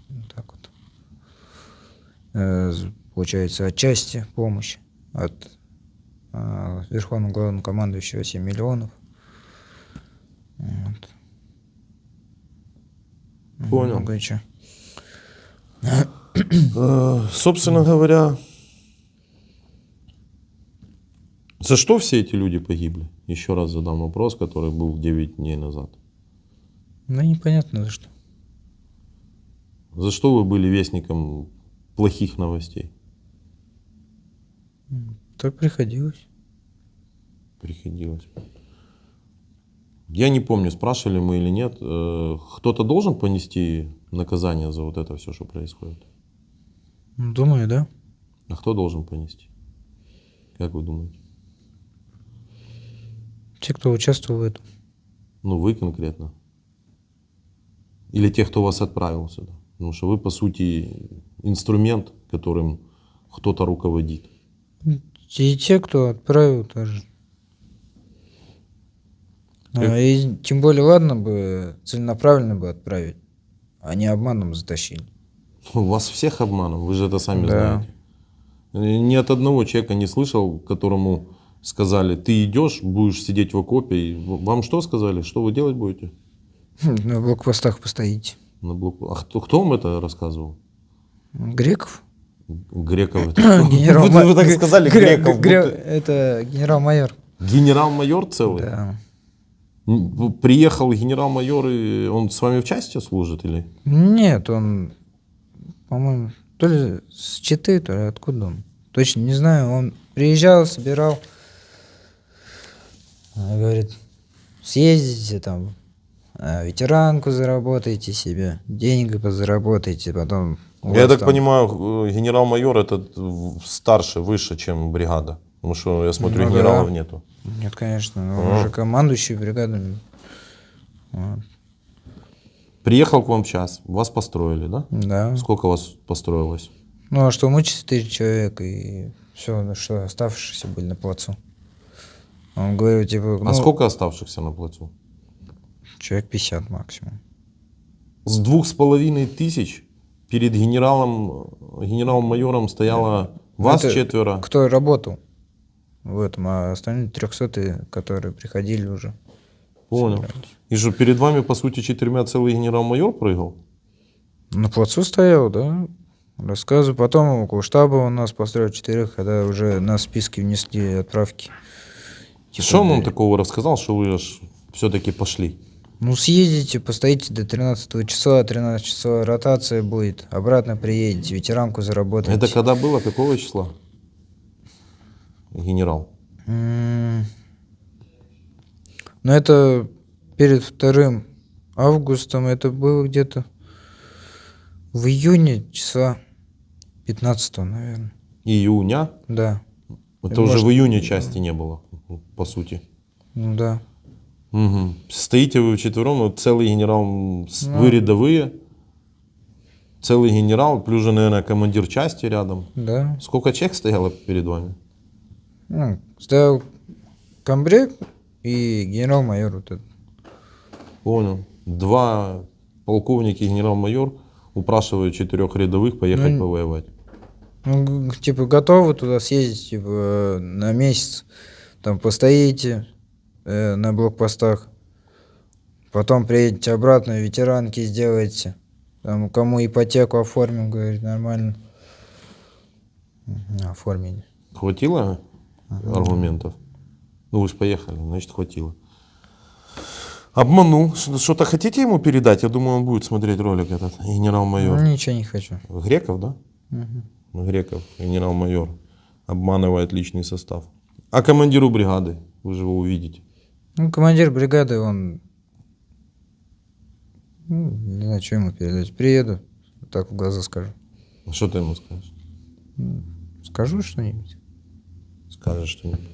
Speaker 2: Вот так вот. Получается, отчасти помощь от Верховного Главнокомандующего 7 миллионов. Вот.
Speaker 3: Понял.
Speaker 2: Много чего.
Speaker 3: Собственно говоря, за что все эти люди погибли? Еще раз задам вопрос, который был 9 дней назад.
Speaker 2: Ну, непонятно за что.
Speaker 3: За что вы были вестником плохих новостей?
Speaker 2: Так приходилось.
Speaker 3: Приходилось. Я не помню, спрашивали мы или нет. Кто-то должен понести наказание за вот это все, что происходит?
Speaker 2: Думаю, да.
Speaker 3: А кто должен понести? Как вы думаете?
Speaker 2: Те, кто участвовал в этом.
Speaker 3: Ну, вы конкретно. Или тех, кто вас отправил сюда. Потому что вы, по сути, инструмент, которым кто-то руководит.
Speaker 2: И те, кто отправил тоже. И тем более, ладно бы, целенаправленно бы отправить, а не обманом затащили.
Speaker 3: Вас всех обманом, вы же это сами
Speaker 2: Да.
Speaker 3: знаете. Ни от одного человека не слышал, которому сказали, ты идешь, будешь сидеть в окопе. И вам что сказали? Что вы делать будете?
Speaker 2: На блокпостах постоите.
Speaker 3: На блоку. А кто вам это рассказывал?
Speaker 2: Греков?
Speaker 3: Греков это кто?
Speaker 2: Генерал
Speaker 3: Вы так сказали, Греков. будто-
Speaker 2: Это генерал-майор.
Speaker 3: Генерал-майор целый?
Speaker 2: Да.
Speaker 3: Приехал генерал-майор, и он с вами в части служит или?
Speaker 2: Нет, он, по-моему, то ли с Читы, то ли откуда он. Точно не знаю. Он приезжал, собирал Она говорит, съездите там, ветеранку заработайте себе, деньги позаработайте, потом... у
Speaker 3: Я
Speaker 2: вас
Speaker 3: так
Speaker 2: там-
Speaker 3: понимаю, генерал-майор этот старше, выше, чем бригада. Потому что я смотрю,
Speaker 2: Ну да.
Speaker 3: генералов нету.
Speaker 2: Нет, конечно, но
Speaker 3: А.
Speaker 2: он же командующий бригадами. Вот.
Speaker 3: Приехал к вам час, вас построили, да?
Speaker 2: Да.
Speaker 3: Сколько вас построилось?
Speaker 2: Ну, а что, мы 4 человека, и все, что оставшиеся были на плацу. Он говорил, типа, ну,
Speaker 3: А сколько оставшихся на плацу?
Speaker 2: человек 50 максимум.
Speaker 3: С 2500 перед генерал-майором стояло вас
Speaker 2: Это
Speaker 3: 4.
Speaker 2: Кто работал в этом, а остальные 300, которые приходили уже.
Speaker 3: Понял. И что, перед вами, по сути, 4 целый генерал-майор прыгал?
Speaker 2: На плацу стоял, да. Рассказываю. Потом около штаба у нас построил 4, когда уже на списки внесли отправки.
Speaker 3: Что он вам такого рассказал, что вы аж все-таки пошли?
Speaker 2: Ну, съездите, постоите до 13 числа, 13 числа ротация будет, обратно приедете, ветеранку заработаете.
Speaker 3: Это когда было? Какого числа? Генерал.
Speaker 2: Ну, это перед 2 августом, это было где-то в июне, числа 15, наверное.
Speaker 3: Июня?
Speaker 2: Да,
Speaker 3: Это уже в июне части не было, по сути.
Speaker 2: ну да.
Speaker 3: Угу. Стоите вы вчетвером, вот целый генерал, вы рядовые, целый генерал, плюс же, наверное, командир части рядом.
Speaker 2: Да.
Speaker 3: Сколько человек стояло перед вами?
Speaker 2: Ну, стоял комбриг и генерал-майор вот этот.
Speaker 3: Понял. 2 полковника и генерал-майор упрашивают 4 рядовых поехать
Speaker 2: Ну,
Speaker 3: повоевать.
Speaker 2: Ну, типа, готовы туда съездить, типа, на месяц, там, постоите на блокпостах, потом приедете обратно, ветеранки сделаете, там, кому ипотеку оформим, говорит, нормально. Оформили.
Speaker 3: Хватило аргументов? Ну, вы же поехали, значит, хватило. Обманул. Что-то хотите ему передать? Я думаю, он будет смотреть ролик этот, генерал-майор.
Speaker 2: Ну, ничего не хочу.
Speaker 3: Греков, да? Греков, генерал-майор. Обманывает личный состав. А командиру бригады? Вы же его увидите.
Speaker 2: Ну, командир бригады, он... Ну, не знаю, что ему передать. Приеду, так в глаза скажу.
Speaker 3: Что ты ему скажешь?
Speaker 2: Скажу что-нибудь.
Speaker 3: Скажешь что-нибудь.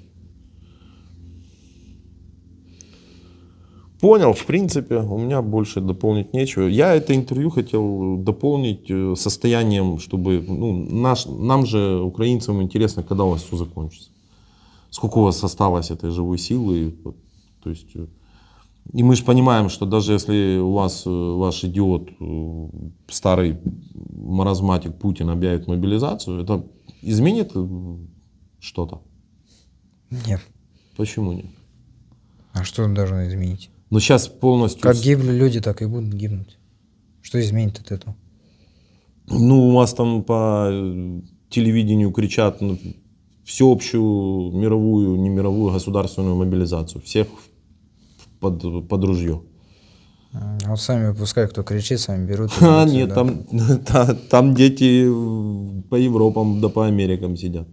Speaker 3: Понял, в принципе, у меня больше дополнить нечего. Я это интервью хотел дополнить состоянием, чтобы, нам же, украинцам, интересно, когда у вас все закончится. Сколько у вас осталось этой живой силы. То есть, и мы же понимаем, что даже если у вас ваш идиот, старый маразматик Путин объявит мобилизацию, это изменит что-то?
Speaker 2: Нет.
Speaker 3: Почему нет?
Speaker 2: А что он должен изменить?
Speaker 3: Но сейчас полностью...
Speaker 2: Как гибли люди, так и будут гибнуть. Что изменит от этого?
Speaker 3: Ну, у вас там по телевидению кричат всеобщую мировую, не мировую, государственную мобилизацию. Всех под ружье.
Speaker 2: А вот сами пускай кто кричит, сами берут. и
Speaker 3: А,
Speaker 2: идут
Speaker 3: нет,
Speaker 2: сюда.
Speaker 3: там дети по Европам да по Америкам сидят.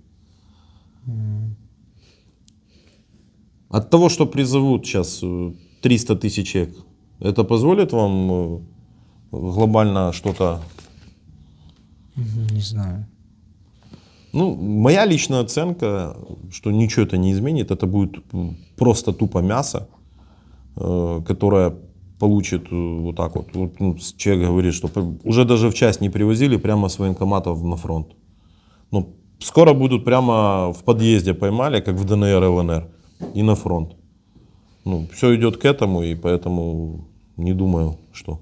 Speaker 3: От того, что призовут сейчас 300 тысяч человек, это позволит вам глобально что-то?
Speaker 2: Не знаю.
Speaker 3: Ну, моя личная оценка, что ничего это не изменит, это будет просто тупо мясо, которое получит вот так вот. Человек говорит, что уже даже в часть не привозили прямо с военкоматов на фронт. Ну, скоро будут прямо в подъезде поймали, как в ДНР, ЛНР, и на фронт. Ну, все идет к этому, и поэтому не думаю, что.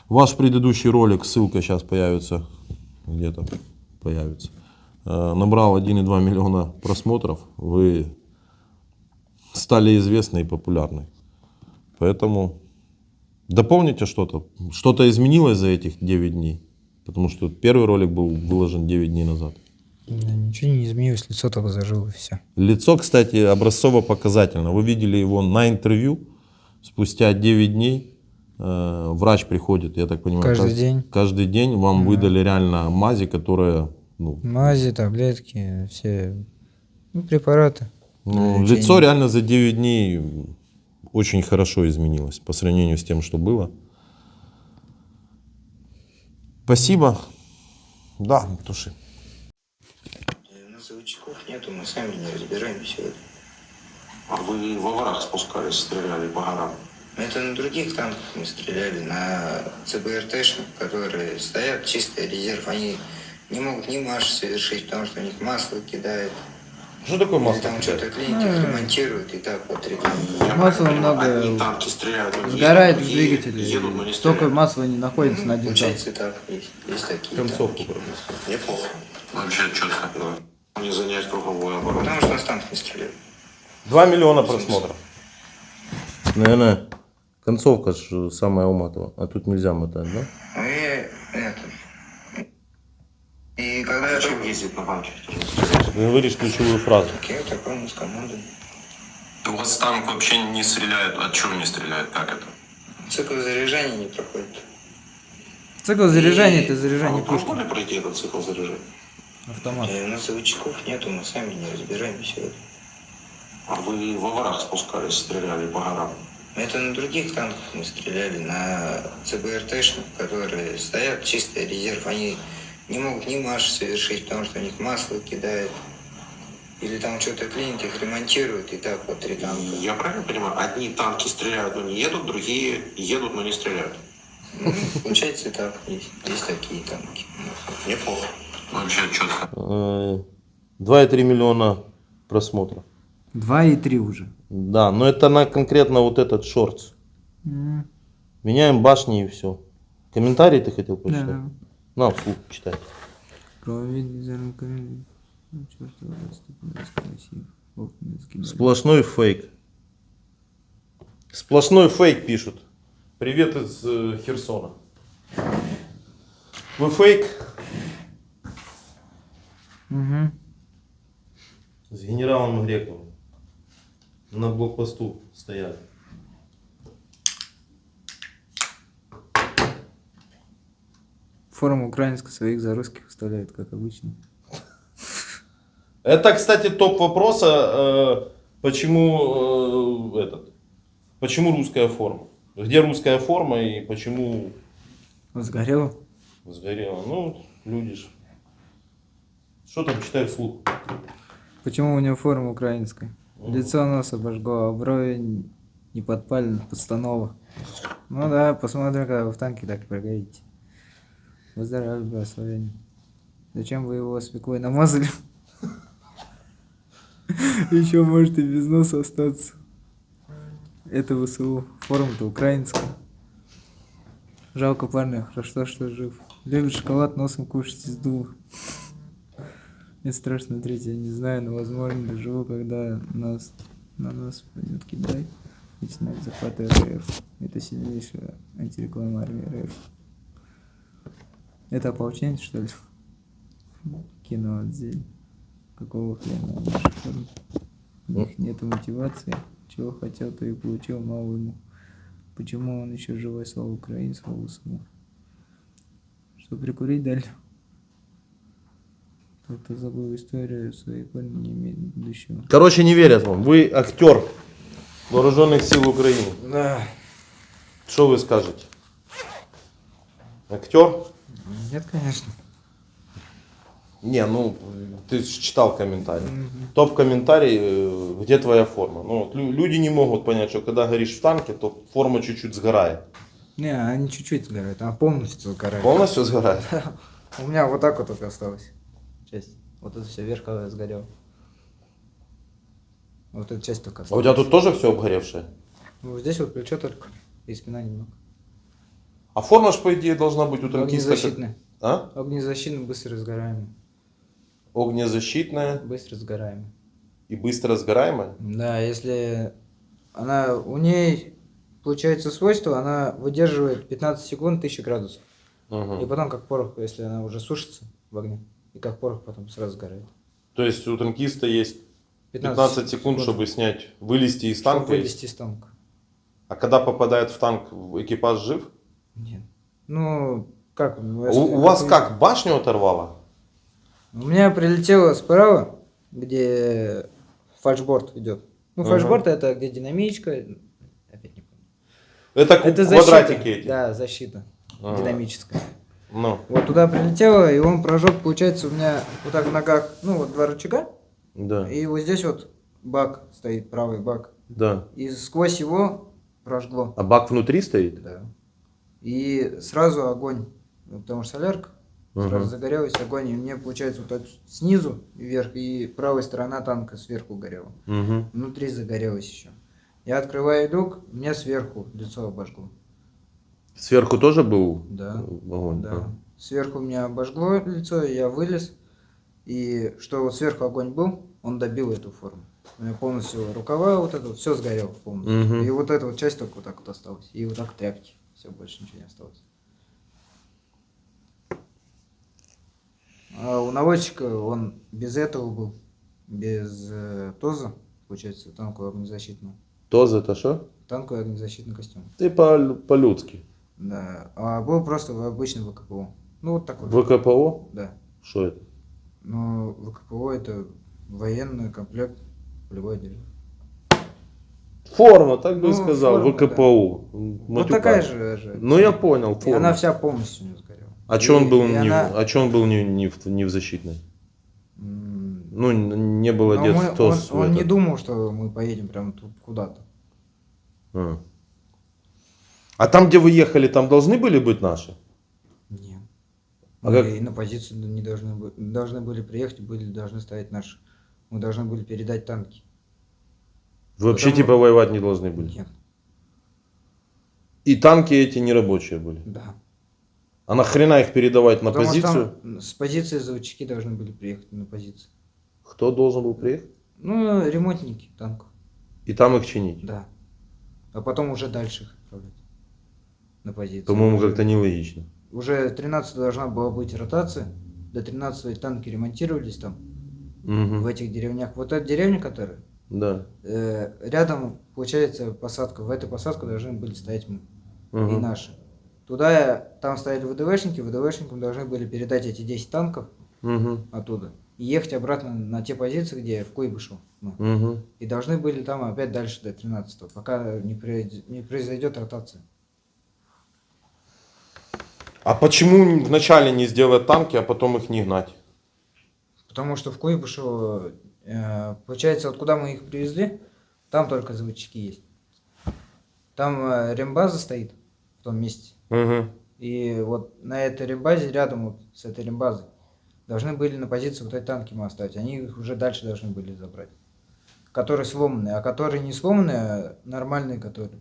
Speaker 3: Ваш предыдущий ролик, ссылка сейчас появится, где-то появится, набрал 1,2 миллиона просмотров, вы стали известны и популярны. Поэтому дополните что-то. Что-то изменилось за этих 9 дней, потому что первый ролик был выложен 9 дней назад.
Speaker 2: Да, ничего не изменилось, лицо только зажило, и все.
Speaker 3: Лицо, кстати, образцово-показательно. Вы видели его на интервью. Спустя 9 дней врач приходит, я так понимаю.
Speaker 2: Каждый день.
Speaker 3: Каждый день вам выдали реально мази, которые...
Speaker 2: Мази, таблетки, все препараты.
Speaker 3: Ну,
Speaker 2: Лечение.
Speaker 3: лицо реально за 9 дней очень хорошо изменилось по сравнению с тем, что было. Спасибо. Да, туши.
Speaker 2: У нас заводчиков нету, мы сами не разбираемся в этом.
Speaker 1: А вы во враг спускались, стреляли по горам?
Speaker 2: Это на других танках мы стреляли, на ЦБРТшных, которые стоят, чистый резерв. Они не могут ни марш совершить, потому что у них масло кидает.
Speaker 3: Что такое
Speaker 2: Или
Speaker 3: масло?
Speaker 2: там что-то клиники ремонтируют, и так вот 3 танка.
Speaker 5: Масла много
Speaker 1: Одни танки стреляют, но не
Speaker 5: сгорает в
Speaker 1: едут, другие
Speaker 5: двигателе.
Speaker 1: едут, но не
Speaker 5: Столько
Speaker 1: стреляют.
Speaker 5: масла не находится на один танк.
Speaker 2: Получается и так, есть такие
Speaker 3: Концовку
Speaker 2: танки.
Speaker 3: просто.
Speaker 1: Неплохо. Вообще четко. Да. Не занять круговую оборону.
Speaker 2: Потому что нас танк не стреляют.
Speaker 3: 2 миллиона просмотров. Наверное, концовка ж самая уматова. А тут нельзя мотать, да?
Speaker 2: Ну и это. И когда я
Speaker 1: Зачем ездить на танке? чтобы стрелять?
Speaker 3: Ты говоришь ключевую фразу.
Speaker 2: я такой с командой.
Speaker 6: У вас танк вообще не стреляет? От чего не стреляет? Как это?
Speaker 2: Цикл заряжания не проходит.
Speaker 5: Цикл заряжания это
Speaker 1: А
Speaker 5: заряжание
Speaker 1: вы
Speaker 5: пушки.
Speaker 1: пробовали пройти этот цикл заряжения?
Speaker 5: Автомат.
Speaker 2: У нас заводчиков нету, мы сами не разбираемся в этом.
Speaker 1: А вы во враг спускались, стреляли по горам?
Speaker 2: Это на других танках мы стреляли, на ЦБРТшных, которые стоят, чистый резерв. Они не могут ни марш совершить, потому что у них масло кидает. Или там что-то клинит, их ремонтируют, и так вот 3 танка.
Speaker 1: Я правильно понимаю, одни танки стреляют, но не едут, другие едут, но не стреляют?
Speaker 2: Ну, получается и так, есть такие танки.
Speaker 1: Неплохо.
Speaker 6: Вообще четко.
Speaker 3: 2,3 миллиона просмотров.
Speaker 5: 2,3 уже.
Speaker 3: Да, но это на конкретно вот этот шортс.
Speaker 5: М,
Speaker 3: Меняем башни и все. Комментарий ты хотел
Speaker 5: Да,
Speaker 3: почитать?
Speaker 5: да.
Speaker 3: На, вслух читай.
Speaker 5: Проведение зарубежных. Ну, чёрт его знает, красиво. Ох, не скидали.
Speaker 3: Сплошной фейк. Сплошной фейк пишут. Привет из Херсона. Вы фейк?
Speaker 5: Мгм.
Speaker 3: С генералом Грековым. На блокпосту стояли.
Speaker 5: Форум украинско своих за русских вставляет, как обычно.
Speaker 3: Это, кстати, топ вопроса, почему русская форма? Где русская форма и почему
Speaker 5: Сгорел?
Speaker 3: сгорела? Ну, люди ж. Что там читаю вслух?
Speaker 5: Почему у него форма украинская? Лицо нос обожгло, а брови не подпали, постанова. Ну да, посмотрим, когда вы в танке так прыгаете. Выздоравливай, благословение. Зачем вы его свеклой намазали? Еще может и без носа остаться. Это ВСУ. Форма-то украинская. Жалко парня, хорошо, что жив. Любит шоколад, носом кушать из дула. Мне страшно смотреть, я не знаю, но возможно доживу, когда на нас пойдет Китай. Начинает захват РФ. Это сильнейшая антиреклама армии РФ. Это ополченец, что ли? Кино отзель. Какого хрена в нашей форме? У них нет мотивации. Чего хотел, то и получил, мало ему. Почему он еще живой, слава Украине, слава СМУ? Что прикурить дали? Кто-то забыл историю, свои корни не имеет будущего.
Speaker 3: Короче, не верят вам. Вы актер вооруженных сил Украины.
Speaker 5: Да.
Speaker 3: Что вы скажете? Актер?
Speaker 5: Нет, конечно.
Speaker 3: Не, ну, ты ж читал комментарий. Топ-комментарий, где твоя форма? Ну, вот люди не могут понять, что когда горишь в танке, то форма чуть-чуть сгорает.
Speaker 5: Не, они чуть-чуть сгорают, а полностью сгорают.
Speaker 3: Полностью сгорает?
Speaker 5: У меня вот так вот только осталось. Часть. Вот это все верх сгорел. Вот эта часть только
Speaker 3: А у
Speaker 5: осталась.
Speaker 3: тебя тут тоже все обгоревшее?
Speaker 5: Вот здесь вот плечо только. И спина немного.
Speaker 3: А форма ж, по идее, должна быть у танкиста.
Speaker 5: Огнезащитная.
Speaker 3: А?
Speaker 5: Огнезащитная, быстро сгораемая.
Speaker 3: Огнезащитная
Speaker 5: Быстро сгораемая.
Speaker 3: и быстро сгораемая?
Speaker 5: Да, если она, у ней получается свойство, она выдерживает 15 секунд 1000 градусов.
Speaker 3: Угу.
Speaker 5: И потом как порох, если она уже сушится в огне, и как порох потом сразу сгорает.
Speaker 3: То есть у танкиста есть 15 секунд, чтобы снять, вылезти из
Speaker 5: Чтобы
Speaker 3: танка.
Speaker 5: вылезти из танка.
Speaker 3: А когда попадает в танк, экипаж жив?
Speaker 5: Нет. Ну, как?
Speaker 3: У вас как, башню оторвало?
Speaker 5: У меня прилетело справа, где
Speaker 2: фальшборд идет. Ну,
Speaker 3: Ага.
Speaker 2: фальшборд это где динамичка. Опять не помню.
Speaker 3: Это,
Speaker 2: Это
Speaker 3: квадратики
Speaker 2: защита.
Speaker 3: эти.
Speaker 2: Да, защита
Speaker 3: Ага.
Speaker 2: динамическая.
Speaker 3: Ну,
Speaker 2: Вот туда прилетело, и он прожег, получается, у меня вот так в ногах, ну, вот два рычага,
Speaker 3: да,
Speaker 2: и вот здесь вот бак стоит, правый бак.
Speaker 3: да.
Speaker 2: И сквозь его прожгло.
Speaker 3: А бак внутри стоит?
Speaker 2: Да. И сразу огонь, ну, потому что солярка, сразу
Speaker 3: Ага.
Speaker 2: загорелась огонь, и мне, получается, вот так снизу вверх, и правая сторона танка сверху горела.
Speaker 3: Мгм.
Speaker 2: Внутри загорелась еще. Я открываю люк, мне сверху лицо обожгло.
Speaker 3: Сверху тоже был
Speaker 2: Да.
Speaker 3: огонь?
Speaker 2: Да. Сверху меня обожгло лицо, и я вылез. И что вот сверху огонь был, он добил эту форму. У меня полностью рукава, вот это, все сгорело полностью.
Speaker 3: Мгм.
Speaker 2: И вот эта вот часть только вот так вот осталась. И вот так тряпки. Все, больше ничего не осталось. А у наводчика он без этого был. Без ТОЗа, получается, танкового огнезащитного.
Speaker 3: Тоз это что?
Speaker 2: Танковый огнезащитный костюм.
Speaker 3: Ты по-людски.
Speaker 2: Да. А был просто обычный ВКПО. Ну вот такой.
Speaker 3: ВКПО?
Speaker 2: Да.
Speaker 3: Что это?
Speaker 2: Но ВКПО это военный комплект полевой одежды.
Speaker 3: Форма, так бы и
Speaker 2: Ну,
Speaker 3: сказал,
Speaker 2: форма,
Speaker 3: ВКПУ.
Speaker 2: Вот такая же.
Speaker 3: Ну я понял,
Speaker 2: И она
Speaker 3: форма.
Speaker 2: вся полностью не сгорела.
Speaker 3: А че он
Speaker 2: И-
Speaker 3: был,
Speaker 2: и
Speaker 3: не,
Speaker 2: она-
Speaker 3: а чё он был не в защитной?
Speaker 2: М,
Speaker 3: Ну, не был
Speaker 2: но
Speaker 3: одет
Speaker 2: мы-
Speaker 3: в ТОЗ.
Speaker 2: он
Speaker 3: в
Speaker 2: не
Speaker 3: этот.
Speaker 2: думал, что мы поедем прям тут куда-то.
Speaker 3: А там, где вы ехали, там должны были быть наши?
Speaker 2: Нет.
Speaker 3: А
Speaker 2: Мы
Speaker 3: как-
Speaker 2: и на позицию не должны были приехать, должны стоять наши. Мы должны были передать танки.
Speaker 3: Вы вообще
Speaker 2: Потому-
Speaker 3: типа воевать не должны были?
Speaker 2: Нет.
Speaker 3: И танки эти не рабочие были?
Speaker 2: Да.
Speaker 3: А нахрена их передавать на
Speaker 2: Потому что
Speaker 3: позицию?
Speaker 2: там с позиции заводчики должны были приехать на позицию.
Speaker 3: Кто должен был приехать?
Speaker 2: Ну, ремонтники танков.
Speaker 3: И там их чинить?
Speaker 2: Да. А потом уже дальше их отправлять на позицию.
Speaker 3: По-моему,
Speaker 2: Уже-
Speaker 3: как-то нелогично.
Speaker 2: Уже 13 должна была быть ротация. До 13 танки ремонтировались там, в
Speaker 3: Мгм.
Speaker 2: этих деревнях. Вот эта деревня, которая,
Speaker 3: Да.
Speaker 2: рядом, получается, посадка. В этой посадке должны были стоять мы и
Speaker 3: Мгм.
Speaker 2: наши. Туда, там стояли ВДВшники, ВДВшникам должны были передать эти 10 танков
Speaker 3: Мгм.
Speaker 2: оттуда и ехать обратно на те позиции, где в Куйбышев. мы.
Speaker 3: Мгм.
Speaker 2: И должны были там опять дальше до 13-го, пока не произойдет ротация.
Speaker 3: А почему вначале не сделать танки, а потом их не гнать?
Speaker 2: Потому что в Куйбышево, получается, вот куда мы их привезли, там только заводчики есть. Там рембаза стоит в том месте.
Speaker 3: Мгм.
Speaker 2: И вот на этой рембазе, рядом вот с этой рембазой, должны были на позицию вот эти танки мы оставить. Они их уже дальше должны были забрать. Которые сломанные, а которые не сломанные, а нормальные, которые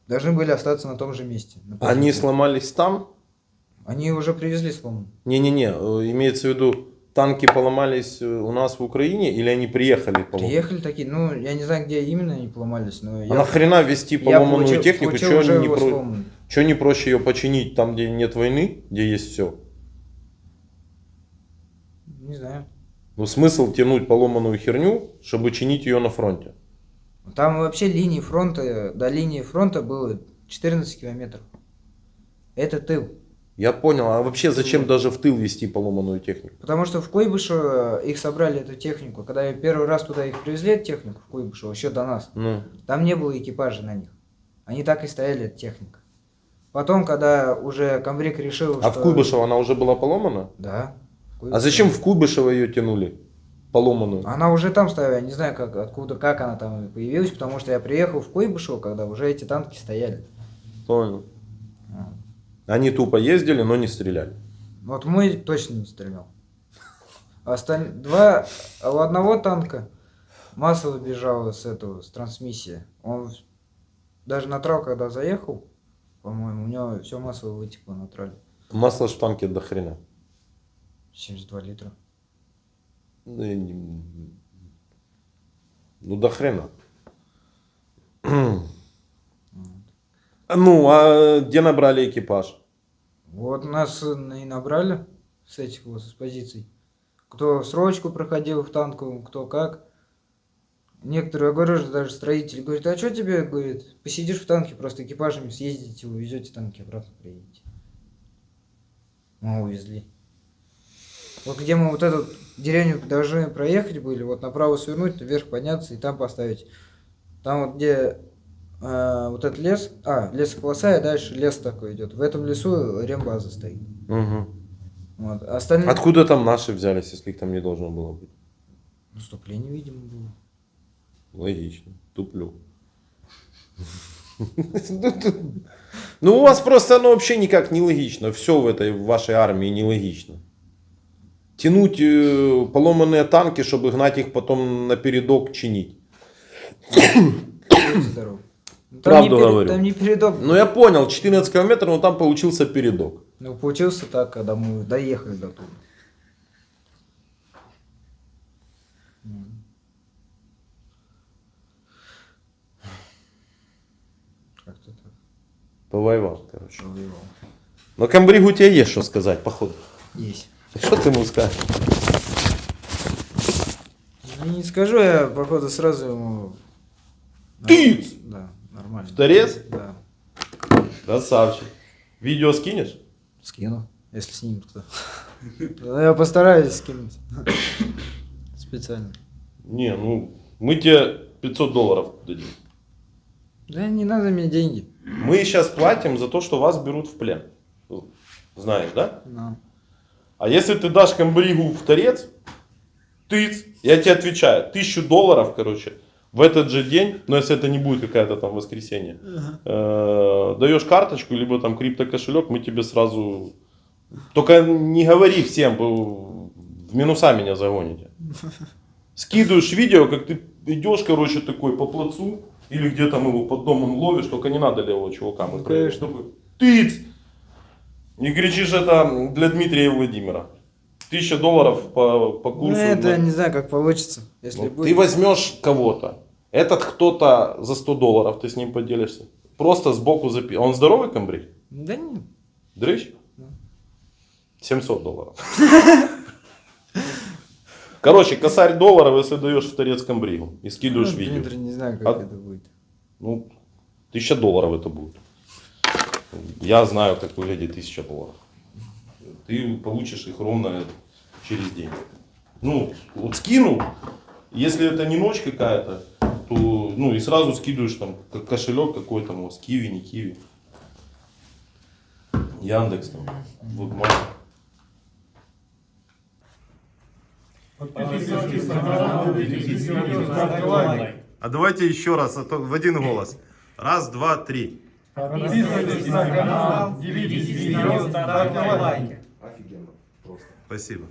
Speaker 2: должны были остаться на том же месте. на позиции.
Speaker 3: Они сломались там?
Speaker 2: Они уже привезли сломанные.
Speaker 3: Не-не-не, имеется в виду, танки поломались у нас в Украине или они приехали поломаны?
Speaker 2: Приехали такие, ну, я не знаю, где именно они поломались, но
Speaker 3: А нахрена везти
Speaker 2: я
Speaker 3: поломанную технику?
Speaker 2: получил
Speaker 3: Чё
Speaker 2: уже
Speaker 3: не,
Speaker 2: его сломанный.
Speaker 3: чё не проще ее починить там, где нет войны, где есть все?
Speaker 2: Не знаю.
Speaker 3: Ну смысл тянуть поломанную херню, чтобы чинить ее на фронте?
Speaker 2: Там вообще линии фронта, до линии фронта было 14 километров. Это тыл.
Speaker 3: Я понял, а вообще зачем даже в тыл вести поломанную технику?
Speaker 2: Потому что в Куйбышево их собрали, эту технику. Когда я первый раз туда их привезли, эту технику, в Куйбышево, еще до нас,
Speaker 3: Ну,
Speaker 2: там не было экипажа на них. Они так и стояли, эта техника. Потом, когда уже комбриг решил,
Speaker 3: а в Куйбышево она уже была поломана?
Speaker 2: Да.
Speaker 3: А зачем в Куйбышево ее тянули? Поломанную?
Speaker 2: Она уже там стояла, я не знаю, откуда, как она там появилась, потому что я приехал в Куйбышево, когда уже эти танки стояли.
Speaker 3: Понял. Они тупо ездили, но не стреляли.
Speaker 2: Вот мой точно не стрелял. У одного танка масло выбежало с трансмиссии. Он даже на трал, когда заехал, по-моему, у него все масло вытекло на трале.
Speaker 3: Масло ж в танке до хрена.
Speaker 2: 72 литра.
Speaker 3: Ну, до хрена. Ну, а где набрали экипаж?
Speaker 2: Вот нас и набрали с этих вот, с позиций. Кто срочку проходил в танковом, кто как. Некоторые, я говорю, даже строители говорят, а что тебе, говорит, посидишь в танке, просто экипажами съездите, увезете танки, обратно приедете. Мы увезли.
Speaker 5: Вот где мы вот эту деревню должны проехать были, вот направо свернуть, вверх подняться и там поставить. Там вот где вот этот лес, лесополоса, и дальше лес такой идет. В этом лесу рембаза стоит.
Speaker 3: Мгм.
Speaker 5: Вот. Остальные...
Speaker 3: Откуда там наши взялись, если их там не должно было быть?
Speaker 5: Наступление, видимо, было.
Speaker 3: Логично. Туплю. Ну, у вас просто оно вообще никак не логично. Все в этой в вашей армии нелогично. Тянуть поломанные танки, чтобы гнать их потом на передок чинить.
Speaker 5: Будьте здоровы. Ну, там
Speaker 3: Правду
Speaker 5: не
Speaker 3: говорю.
Speaker 5: Там не передок.
Speaker 3: Ну, я понял, 14 километров, но там получился передок.
Speaker 5: Ну, получился так, когда мы доехали до туда. Как-то так.
Speaker 3: Повоевал, короче.
Speaker 5: Повоевал.
Speaker 3: Но Камбригу у тебя есть что сказать, походу.
Speaker 5: Есть.
Speaker 3: Что ты ему скажешь?
Speaker 5: Ну, не скажу, я, походу, сразу ему...
Speaker 3: Ты!
Speaker 5: Да, нормально.
Speaker 3: В торец?
Speaker 5: Да.
Speaker 3: Красавчик. Видео скинешь?
Speaker 5: Скину, если снимет кто. Ну, я постараюсь скинуть. Специально.
Speaker 3: Не, ну, мы тебе $500 дадим.
Speaker 5: Да не надо мне деньги.
Speaker 3: Мы сейчас платим за то, что вас берут в плен. Знаешь, да?
Speaker 5: Ну.
Speaker 3: А если ты дашь Камбригу в торец, я тебе отвечаю, $1000, короче, в этот же день, но если это не будет какая-то там воскресенье, даешь карточку, либо там криптокошелек, мы тебе сразу... Только не говори всем, в минуса меня загоните. Скидываешь видео, как ты идешь, короче, такой по плацу, или где там его под домом ловишь, только не надо левого чувака. Мы проверим. Такой, тыц! И кричишь, это для Дмитрия и Владимира. $1000 по курсу.
Speaker 5: Ну, это я не знаю, как получится. Если
Speaker 3: Ну,
Speaker 5: будет.
Speaker 3: ты возьмешь кого-то. Этот кто-то за $100, ты с ним поделишься. Просто сбоку запи. Он здоровый Камбриг?
Speaker 5: Да нет.
Speaker 3: Дрыщ? $700. Короче, косарь долларов, если даешь в торец Камбригу и скидываешь
Speaker 5: Ну,
Speaker 3: видео.
Speaker 5: Дмитрий, не знаю, как
Speaker 3: А-
Speaker 5: это будет.
Speaker 3: Ну, $1000 это будет. Я знаю, как выглядит $1000. Ты получишь их ровно через день. Ну, вот скинул, если это не ночь какая-то, то, ну, и сразу скидываешь там кошелек какой-то, может, Киви, не Киви. Яндекс там, WebMoney. А давайте еще раз, а то в один голос. Раз, два, три.
Speaker 7: Подписывайтесь на канал, делитесь видео, ставьте лайки.
Speaker 1: Офигенно. Просто.
Speaker 3: Спасибо.